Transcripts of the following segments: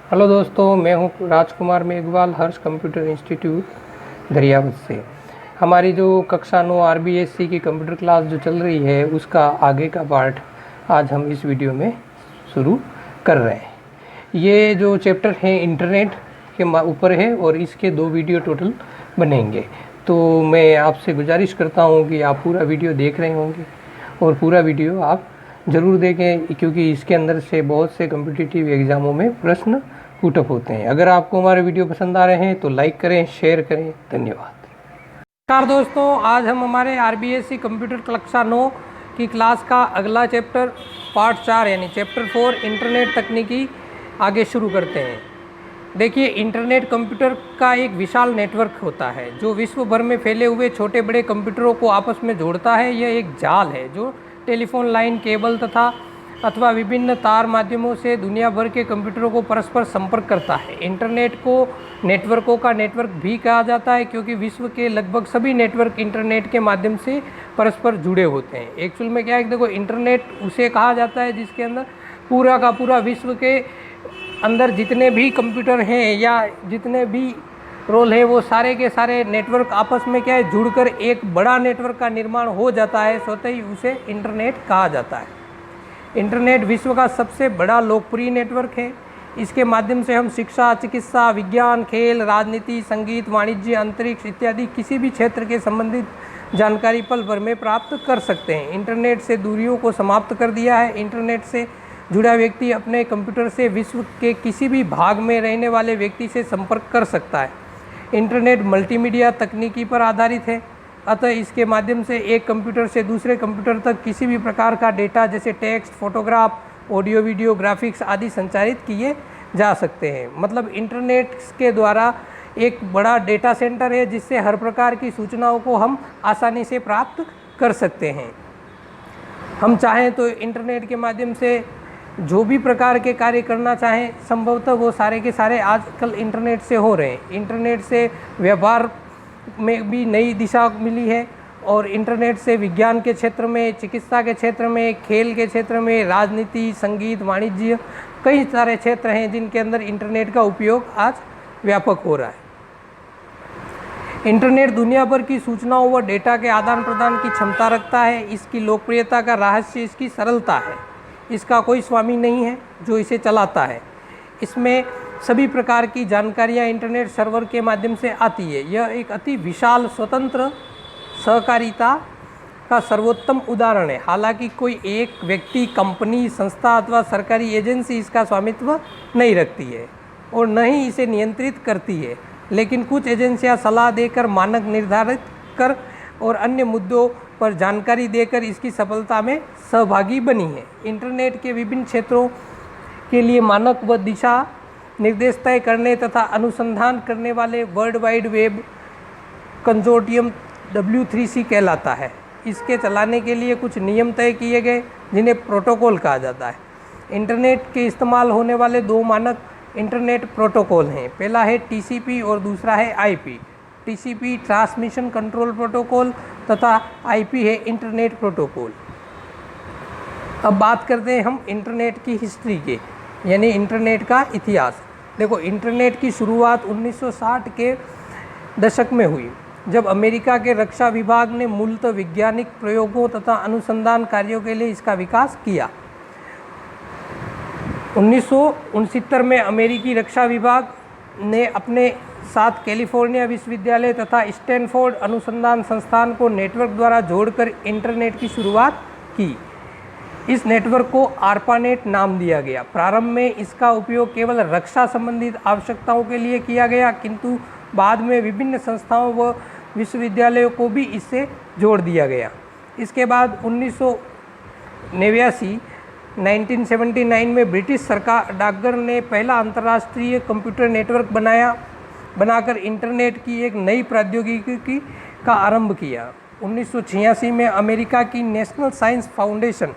Hello दोस्तों, मैं हूं राजकुमार मेघवाल, हर्ष कंप्यूटर इंस्टीट्यूट दरियावत से। हमारी जो कक्षा 9 आरबीएससी की कंप्यूटर क्लास जो चल रही है उसका आगे का पार्ट आज हम इस वीडियो में शुरू कर रहे हैं। ये जो चैप्टर है इंटरनेट के ऊपर है और इसके 2 वीडियो टोटल बनेंगे। तो मैं आपसे गुजारिश करता हूँ कि आप पूरा वीडियो देख रहे होंगे और पूरा वीडियो आप ज़रूर देखें, क्योंकि इसके अंदर से बहुत से कॉम्पिटिटिव एग्ज़ामों में प्रश्न पुटअप होते हैं। अगर आपको हमारे वीडियो पसंद आ रहे हैं तो लाइक करें, शेयर करें। धन्यवाद। नमस्कार दोस्तों, आज हम हमारे आरबीएससी कंप्यूटर कक्षा 9 की क्लास का अगला चैप्टर पार्ट 4 यानी चैप्टर 4 इंटरनेट तकनीकी आगे शुरू करते हैं। देखिए, इंटरनेट कंप्यूटर का एक विशाल नेटवर्क होता है जो विश्व भर में फैले हुए छोटे बड़े कंप्यूटरों को आपस में जोड़ता है। यह एक जाल है जो टेलीफोन लाइन, केबल तथा अथवा विभिन्न तार माध्यमों से दुनिया भर के कंप्यूटरों को परस्पर संपर्क करता है। इंटरनेट को नेटवर्कों का नेटवर्क भी कहा जाता है क्योंकि विश्व के लगभग सभी नेटवर्क इंटरनेट के माध्यम से परस्पर जुड़े होते हैं। एक्चुअल में क्या है, देखो, इंटरनेट उसे कहा जाता है जिसके अंदर पूरा का पूरा विश्व के अंदर जितने भी कंप्यूटर हैं या जितने भी रोल है वो सारे के सारे नेटवर्क आपस में क्या है, जुड़कर एक बड़ा नेटवर्क का निर्माण हो जाता है। स्वतः ही उसे इंटरनेट कहा जाता है। इंटरनेट विश्व का सबसे बड़ा लोकप्रिय नेटवर्क है। इसके माध्यम से हम शिक्षा, चिकित्सा, विज्ञान, खेल, राजनीति, संगीत, वाणिज्य, अंतरिक्ष इत्यादि किसी भी क्षेत्र के संबंधित जानकारी पल भर में प्राप्त कर सकते हैं। इंटरनेट से दूरियों को समाप्त कर दिया है। इंटरनेट से जुड़ा व्यक्ति अपने कंप्यूटर से विश्व के किसी भी भाग में रहने वाले व्यक्ति से संपर्क कर सकता है। इंटरनेट मल्टीमीडिया तकनीकी पर आधारित है, अतः इसके माध्यम से एक कंप्यूटर से दूसरे कंप्यूटर तक किसी भी प्रकार का डेटा जैसे text, photograph, audio, video, graphics आदि संचारित किए जा सकते हैं। मतलब इंटरनेट के द्वारा एक बड़ा डेटा सेंटर है जिससे हर प्रकार की सूचनाओं को हम आसानी से प्राप्त कर सकते हैं। हम चाहें तो इंटरनेट के माध्यम से जो भी प्रकार के कार्य करना चाहें संभवतः वो सारे के सारे आजकल इंटरनेट से हो रहे हैं। इंटरनेट से व्यापार में भी नई दिशा मिली है और इंटरनेट से विज्ञान के क्षेत्र में, चिकित्सा के क्षेत्र में, खेल के क्षेत्र में, राजनीति, संगीत, वाणिज्य, कई सारे क्षेत्र हैं जिनके अंदर इंटरनेट का उपयोग आज व्यापक हो रहा है। इंटरनेट दुनिया भर की सूचनाओं व डेटा के आदान प्रदान की क्षमता रखता है। इसकी लोकप्रियता का रहस्य इसकी सरलता है। इसका कोई स्वामी नहीं है जो इसे चलाता है। इसमें सभी प्रकार की जानकारियाँ इंटरनेट सर्वर के माध्यम से आती है। यह एक अति विशाल स्वतंत्र सहकारिता का सर्वोत्तम उदाहरण है। हालांकि कोई एक व्यक्ति, कंपनी, संस्था अथवा सरकारी एजेंसी इसका स्वामित्व नहीं रखती है और न ही इसे नियंत्रित करती है, लेकिन कुछ एजेंसियां सलाह देकर, मानक निर्धारित कर और अन्य मुद्दों पर जानकारी देकर इसकी सफलता में सहभागी बनी है। इंटरनेट के विभिन्न क्षेत्रों के लिए मानक व दिशा निर्देश तय करने तथा अनुसंधान करने वाले world wide web consortium W3C कहलाता है। इसके चलाने के लिए कुछ नियम तय किए गए जिन्हें प्रोटोकॉल कहा जाता है। इंटरनेट के इस्तेमाल होने वाले 2 मानक इंटरनेट प्रोटोकॉल हैं। पहला है TCP और दूसरा है IP। TCP transmission control protocol तथा IP है इंटरनेट प्रोटोकॉल। अब बात करते हैं हम इंटरनेट की हिस्ट्री के, यानी इंटरनेट का इतिहास। देखो, इंटरनेट की शुरुआत 1960 के दशक में हुई, जब अमेरिका के रक्षा विभाग ने मूलतः वैज्ञानिक प्रयोगों तथा अनुसंधान कार्यों के लिए इसका विकास किया। 1969 में अमेरिकी रक्षा विभाग ने अपने साथ कैलिफोर्निया विश्वविद्यालय तथा स्टैनफोर्ड अनुसंधान संस्थान को नेटवर्क द्वारा जोड़कर इंटरनेट की शुरुआत की। इस नेटवर्क को ARPANET नाम दिया गया। प्रारंभ में इसका उपयोग केवल रक्षा संबंधित आवश्यकताओं के लिए किया गया, किंतु बाद में विभिन्न संस्थाओं व विश्वविद्यालयों को भी इससे जोड़ दिया गया। इसके बाद 1979 में ब्रिटिश सरकार डाकघर ने पहला अंतर्राष्ट्रीय कंप्यूटर नेटवर्क बनाकर इंटरनेट की एक नई प्रौद्योगिकी का आरंभ किया। 1986 में अमेरिका की नेशनल साइंस फाउंडेशन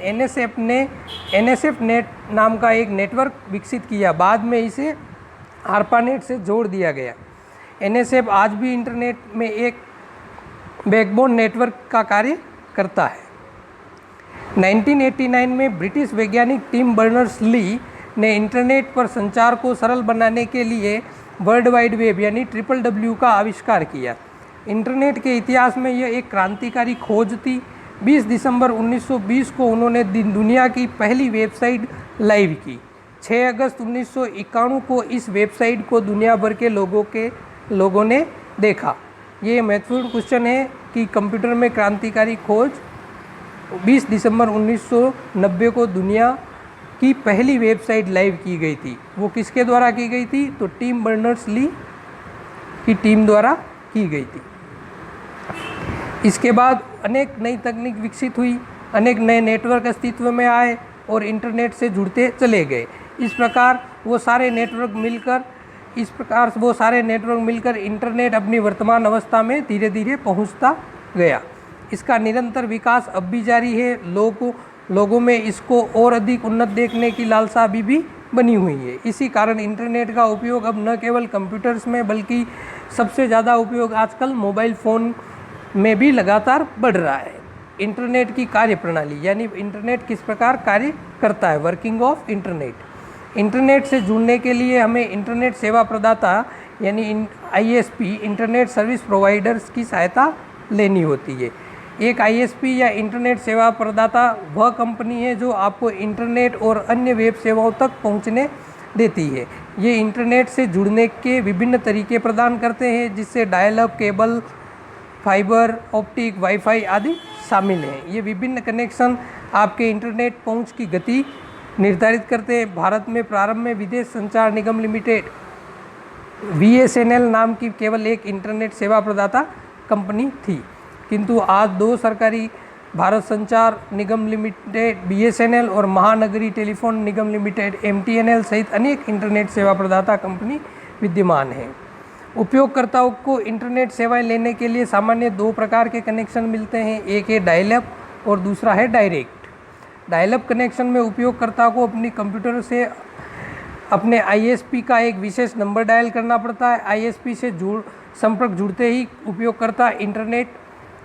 NSF ने NSF नेट नाम का एक नेटवर्क विकसित किया। बाद में इसे ARPANET से जोड़ दिया गया। NSF आज भी इंटरनेट में एक बैकबोन नेटवर्क का कार्य करता है। 1989 में ब्रिटिश वैज्ञानिक टिम बर्नर्स-ली ने इंटरनेट पर संचार को सरल बनाने के लिए वर्ल्ड वाइड वेब यानी WWW का आविष्कार किया। इंटरनेट के इतिहास में यह एक क्रांतिकारी खोज थी। 20 दिसंबर 1920 को उन्होंने दुनिया की पहली वेबसाइट लाइव की। 6 अगस्त 1991 को इस वेबसाइट को दुनिया भर के लोगों ने देखा। ये महत्वपूर्ण क्वेश्चन है कि कंप्यूटर में क्रांतिकारी खोज 20 दिसंबर 1990 को दुनिया की पहली वेबसाइट लाइव की गई थी। वो किसके द्वारा की गई थी? तो टिम बर्नर्स-ली की टीम द्वारा की गई थी। इसके बाद अनेक नई तकनीक विकसित हुई, अनेक नए नेटवर्क अस्तित्व में आए और इंटरनेट से जुड़ते चले गए। इस प्रकार वो सारे नेटवर्क मिलकर इंटरनेट अपनी वर्तमान अवस्था में धीरे धीरे पहुंचता गया। इसका निरंतर विकास अब भी जारी है। लोगों में इसको और अधिक उन्नत देखने की लालसा अभी भी बनी हुई है। इसी कारण इंटरनेट का उपयोग अब न केवल कंप्यूटर्स में बल्कि सबसे ज़्यादा उपयोग आजकल मोबाइल फ़ोन में भी लगातार बढ़ रहा है। इंटरनेट की कार्यप्रणाली यानी इंटरनेट किस प्रकार कार्य करता है, वर्किंग ऑफ इंटरनेट। इंटरनेट से जुड़ने के लिए हमें इंटरनेट सेवा प्रदाता यानी ISP इंटरनेट सर्विस प्रोवाइडर्स की सहायता लेनी होती है। एक ISP या इंटरनेट सेवा प्रदाता वह कंपनी है जो आपको इंटरनेट और अन्य वेब सेवाओं तक पहुंचने देती है। ये इंटरनेट से जुड़ने के विभिन्न तरीके प्रदान करते हैं, जिससे dial up, cable, fibre optic, wifi आदि शामिल हैं। ये विभिन्न कनेक्शन आपके इंटरनेट पहुंच की गति निर्धारित करते हैं। भारत में प्रारंभ में विदेश संचार निगम लिमिटेड VSNL नाम की केवल एक इंटरनेट सेवा प्रदाता कंपनी थी, किंतु आज 2 सरकारी भारत संचार निगम लिमिटेड BSNL और महानगरीय टेलीफोन निगम लिमिटेड MTNL सहित अनेक इंटरनेट सेवा प्रदाता कंपनी विद्यमान हैं। उपयोगकर्ताओं को इंटरनेट सेवाएं लेने के लिए सामान्य 2 प्रकार के कनेक्शन मिलते हैं। एक है डायल अप और दूसरा है डायरेक्ट। डायल अप कनेक्शन में उपयोगकर्ता को अपनी कंप्यूटर से अपने ISP का एक विशेष नंबर डायल करना पड़ता है। ISP से संपर्क जुड़ते ही उपयोगकर्ता इंटरनेट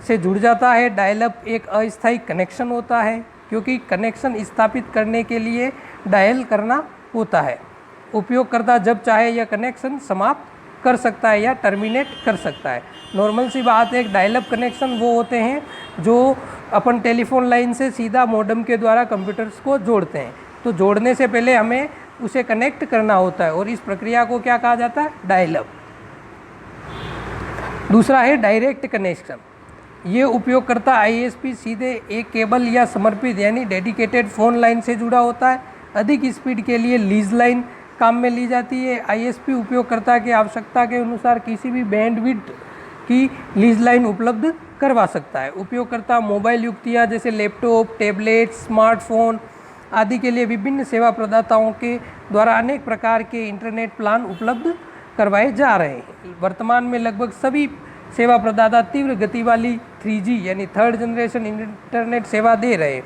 से जुड़ जाता है। डायल अप एक अस्थायी कनेक्शन होता है, क्योंकि कनेक्शन स्थापित करने के लिए डायल करना होता है। उपयोगकर्ता जब चाहे यह कनेक्शन समाप्त कर सकता है या टर्मिनेट कर सकता है। नॉर्मल सी बात है, एक डायल अप कनेक्शन वो होते हैं जो अपन टेलीफोन लाइन से सीधा मॉडेम के द्वारा कंप्यूटर्स को जोड़ते हैं। तो जोड़ने से पहले हमें उसे कनेक्ट करना होता है और इस प्रक्रिया को क्या कहा जाता है? Dial up. दूसरा है डायरेक्ट कनेक्शन। ये उपयोगकर्ता ISP सीधे एक केबल या समर्पित यानी डेडिकेटेड फ़ोन लाइन से जुड़ा होता है। अधिक स्पीड के लिए लीज लाइन काम में ली जाती है। ISP उपयोगकर्ता की आवश्यकता के अनुसार किसी भी बैंडविड्थ की लीज लाइन उपलब्ध करवा सकता है। उपयोगकर्ता मोबाइल युक्तियाँ जैसे लैपटॉप, टैबलेट, स्मार्टफोन आदि के लिए विभिन्न सेवा प्रदाताओं के द्वारा अनेक प्रकार के इंटरनेट प्लान उपलब्ध करवाए जा रहे हैं। वर्तमान में लगभग सभी सेवा प्रदाता तीव्र गति वाली 3G यानी 3rd जनरेशन इंटरनेट सेवा दे रहे हैं,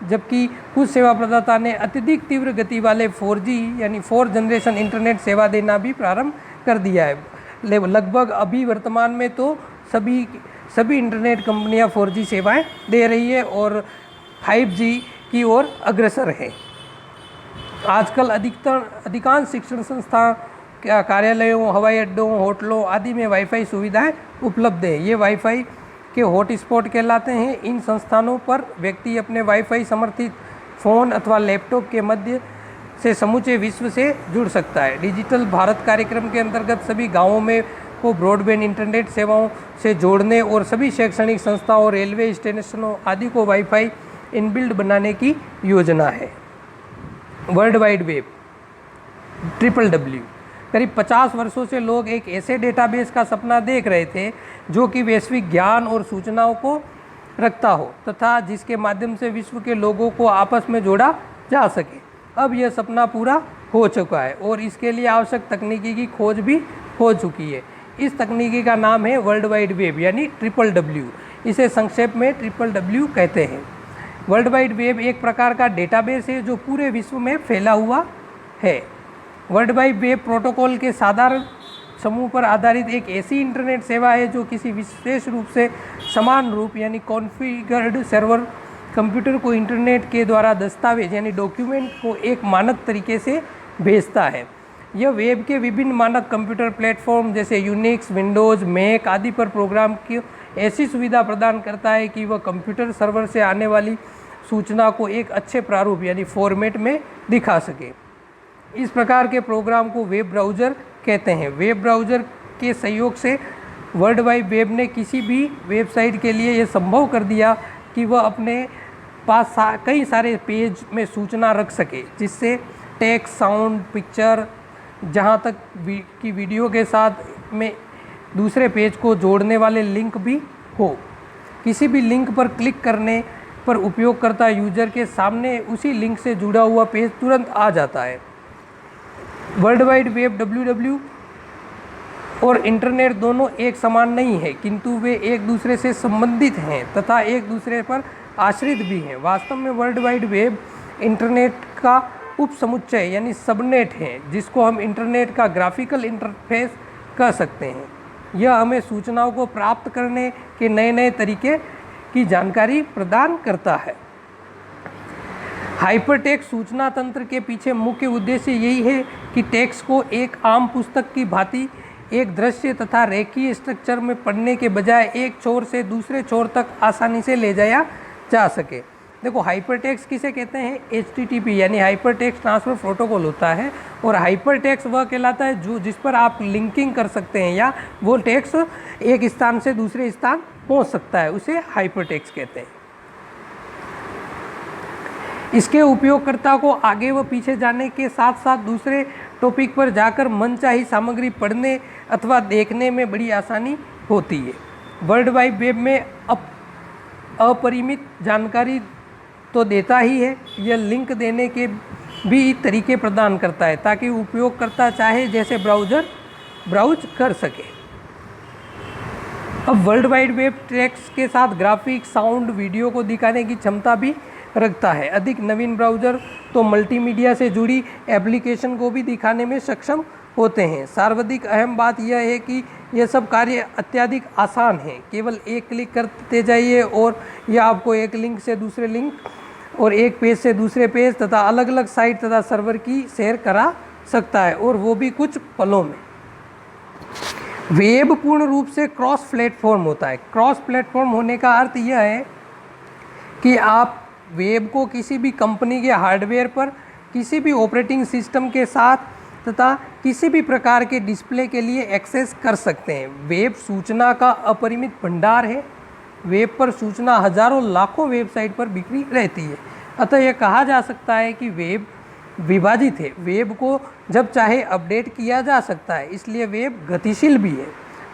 जबकि कुछ सेवा प्रदाता ने अत्यधिक तीव्र गति वाले 4G यानी 4th जनरेशन इंटरनेट सेवा देना भी प्रारंभ कर दिया है। लगभग अभी वर्तमान में तो सभी इंटरनेट कंपनियां 4G सेवाएं दे रही है और 5G की ओर अग्रसर है। आजकल अधिकांश शिक्षण संस्थान, कार्यालयों, हवाई अड्डों, होटलों आदि में वाईफाई सुविधाएं उपलब्ध है। ये वाईफाई के हॉटस्पॉट कहलाते हैं। इन संस्थानों पर व्यक्ति अपने वाईफाई समर्थित फ़ोन अथवा लैपटॉप के मध्य से समूचे विश्व से जुड़ सकता है। डिजिटल भारत कार्यक्रम के अंतर्गत सभी गाँवों में को ब्रॉडबैंड इंटरनेट सेवाओं से जोड़ने और सभी शैक्षणिक संस्थाओं, रेलवे स्टेशनों आदि को वाईफाई इनबिल्ट बनाने की योजना है। World wide web WWW। करीब 50 वर्षों से लोग एक ऐसे डेटाबेस का सपना देख रहे थे जो कि वैश्विक ज्ञान और सूचनाओं को रखता हो तथा जिसके माध्यम से विश्व के लोगों को आपस में जोड़ा जा सके। अब यह सपना पूरा हो चुका है और इसके लिए आवश्यक तकनीकी की खोज भी हो चुकी है। इस तकनीकी का नाम है वर्ल्ड वाइड वेब यानी WWW। इसे संक्षेप में WWW कहते हैं। वर्ल्ड वाइड वेब एक प्रकार का डेटाबेस है जो पूरे विश्व में फैला हुआ है। वर्ल्ड वाइड वेब प्रोटोकॉल के साधारण समूह पर आधारित एक ऐसी इंटरनेट सेवा है जो किसी विशेष रूप से समान रूप यानी कॉन्फ़िगर्ड सर्वर कंप्यूटर को इंटरनेट के द्वारा दस्तावेज यानी डॉक्यूमेंट को एक मानक तरीके से भेजता है। यह वेब के विभिन्न मानक कंप्यूटर प्लेटफॉर्म जैसे यूनिक्स, विंडोज़, मैक आदि पर प्रोग्राम की ऐसी सुविधा प्रदान करता है कि वह कंप्यूटर सर्वर से आने वाली सूचना को एक अच्छे प्रारूप यानी फॉर्मेट में दिखा सके। इस प्रकार के प्रोग्राम को वेब ब्राउज़र कहते हैं। वेब ब्राउज़र के सहयोग से वर्ल्ड वाइड वेब ने किसी भी वेबसाइट के लिए यह संभव कर दिया कि वह अपने पास कई सारे पेज में सूचना रख सके, जिससे टेक्स्ट, साउंड, पिक्चर, जहाँ तक कि वीडियो के साथ में दूसरे पेज को जोड़ने वाले लिंक भी हो। किसी भी लिंक पर क्लिक करने पर उपयोगकर्ता यूजर के सामने उसी लिंक से जुड़ा हुआ पेज तुरंत आ जाता है। वर्ल्ड वाइड वेब WW और इंटरनेट दोनों एक समान नहीं है, किंतु वे एक दूसरे से संबंधित हैं तथा एक दूसरे पर आश्रित भी हैं। वास्तव में वर्ल्ड वाइड वेब इंटरनेट का उपसमुच्चय यानी सबनेट है, जिसको हम इंटरनेट का ग्राफिकल इंटरफेस कह सकते हैं। यह हमें सूचनाओं को प्राप्त करने के नए नए तरीके की जानकारी प्रदान करता है। हाइपरटेक्स्ट सूचना तंत्र के पीछे मुख्य उद्देश्य यही है कि टेक्स्ट को एक आम पुस्तक की भांति एक दृश्य तथा रेखीय स्ट्रक्चर में पढ़ने के बजाय एक छोर से दूसरे छोर तक आसानी से ले जाया जा सके। देखो, हाइपरटेक्स्ट किसे कहते हैं? HTTP यानी हाइपरटेक्स्ट ट्रांसफर प्रोटोकॉल होता है। और हाइपरटेक्स्ट वह कहलाता है जिस पर आप लिंकिंग कर सकते हैं या वो टेक्स्ट एक स्थान से दूसरे स्थान पहुंच सकता है, उसे हाइपरटेक्स्ट कहते हैं। इसके उपयोगकर्ता को आगे व पीछे जाने के साथ साथ दूसरे टॉपिक पर जाकर मनचाही सामग्री पढ़ने अथवा देखने में बड़ी आसानी होती है। वर्ल्ड वाइड वेब में अपरिमित जानकारी तो देता ही है, यह लिंक देने के भी तरीके प्रदान करता है ताकि उपयोगकर्ता चाहे जैसे ब्राउज कर सके। अब वर्ल्ड वाइड वेब टेक्स्ट के साथ ग्राफिक्स, साउंड, वीडियो को दिखाने की क्षमता भी रखता है। अधिक नवीन ब्राउज़र तो मल्टीमीडिया से जुड़ी एप्लीकेशन को भी दिखाने में सक्षम होते हैं। सर्वाधिक अहम बात यह है कि यह सब कार्य अत्यधिक आसान है। केवल एक क्लिक करते जाइए और यह आपको एक लिंक से दूसरे लिंक और एक पेज से दूसरे पेज तथा अलग अलग साइट तथा सर्वर की शेयर करा सकता है, और वो भी कुछ पलों में। वेब पूर्ण रूप से क्रॉस प्लेटफॉर्म होता है। क्रॉस प्लेटफॉर्म होने का अर्थ यह है कि आप वेब को किसी भी कंपनी के हार्डवेयर पर किसी भी ऑपरेटिंग सिस्टम के साथ तथा किसी भी प्रकार के डिस्प्ले के लिए एक्सेस कर सकते हैं। वेब सूचना का अपरिमित भंडार है। वेब पर सूचना हजारों लाखों वेबसाइट पर बिखरी रहती है। अतः यह कहा जा सकता है कि वेब विभाजित है। वेब को जब चाहे अपडेट किया जा सकता है, इसलिए वेब गतिशील भी है।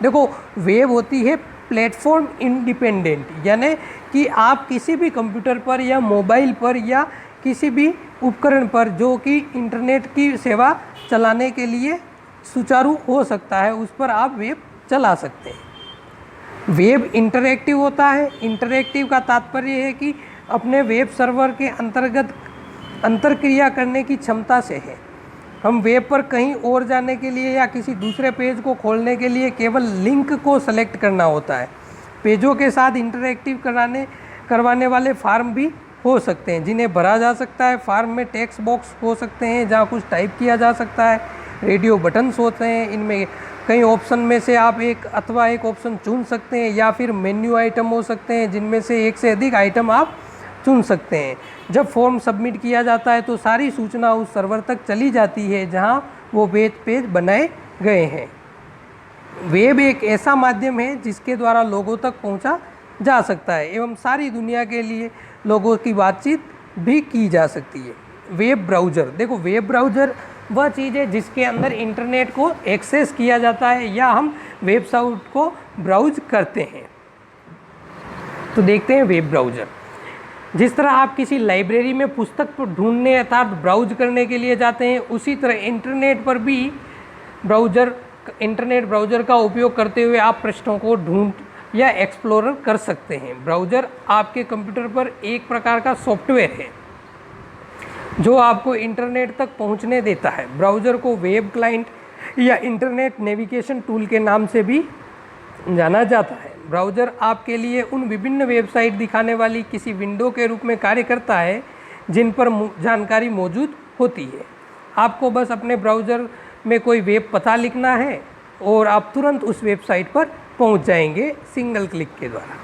देखो, वेब होती है प्लेटफॉर्म इंडिपेंडेंट, यानी कि आप किसी भी कंप्यूटर पर या मोबाइल पर या किसी भी उपकरण पर जो कि इंटरनेट की सेवा चलाने के लिए सुचारू हो सकता है, उस पर आप वेब चला सकते हैं। वेब इंटरैक्टिव होता है। इंटरैक्टिव का तात्पर्य है कि अपने वेब सर्वर के अंतर्गत अंतर्क्रिया करने की क्षमता से है। हम वेब पर कहीं और जाने के लिए या किसी दूसरे पेज को खोलने के लिए केवल लिंक को सेलेक्ट करना होता है। पेजों के साथ इंटरैक्टिव करवाने वाले फॉर्म भी हो सकते हैं, जिन्हें भरा जा सकता है। फॉर्म में टेक्स्ट बॉक्स हो सकते हैं जहां कुछ टाइप किया जा सकता है। रेडियो बटन्स होते हैं, इनमें कई ऑप्शन में से आप एक ऑप्शन चुन सकते हैं, या फिर मेन्यू आइटम हो सकते हैं जिनमें से एक से अधिक आइटम आप चुन सकते हैं। जब फॉर्म सबमिट किया जाता है तो सारी सूचना उस सर्वर तक चली जाती है जहां वो पेज बनाए गए हैं। वेब एक ऐसा माध्यम है जिसके द्वारा लोगों तक पहुंचा जा सकता है एवं सारी दुनिया के लिए लोगों की बातचीत भी की जा सकती है। वेब ब्राउज़र, देखो, वेब ब्राउज़र वह चीज़ है जिसके अंदर इंटरनेट को एक्सेस किया जाता है या हम वेबसाइट को ब्राउज करते हैं। तो देखते हैं वेब ब्राउज़र। जिस तरह आप किसी लाइब्रेरी में पुस्तक पर ढूंढने अर्थात ब्राउज करने के लिए जाते हैं, उसी तरह इंटरनेट पर भी इंटरनेट ब्राउज़र का उपयोग करते हुए आप पृष्ठों को ढूंढ या एक्सप्लोरर कर सकते हैं। ब्राउज़र आपके कंप्यूटर पर एक प्रकार का सॉफ्टवेयर है जो आपको इंटरनेट तक पहुंचने देता है। ब्राउज़र को वेब क्लाइंट या इंटरनेट नेविगेशन टूल के नाम से भी जाना जाता है। ब्राउज़र आपके लिए उन विभिन्न वेबसाइट दिखाने वाली किसी विंडो के रूप में कार्य करता है जिन पर जानकारी मौजूद होती है। आपको बस अपने ब्राउज़र में कोई वेब पता लिखना है और आप तुरंत उस वेबसाइट पर पहुंच जाएंगे सिंगल क्लिक के द्वारा।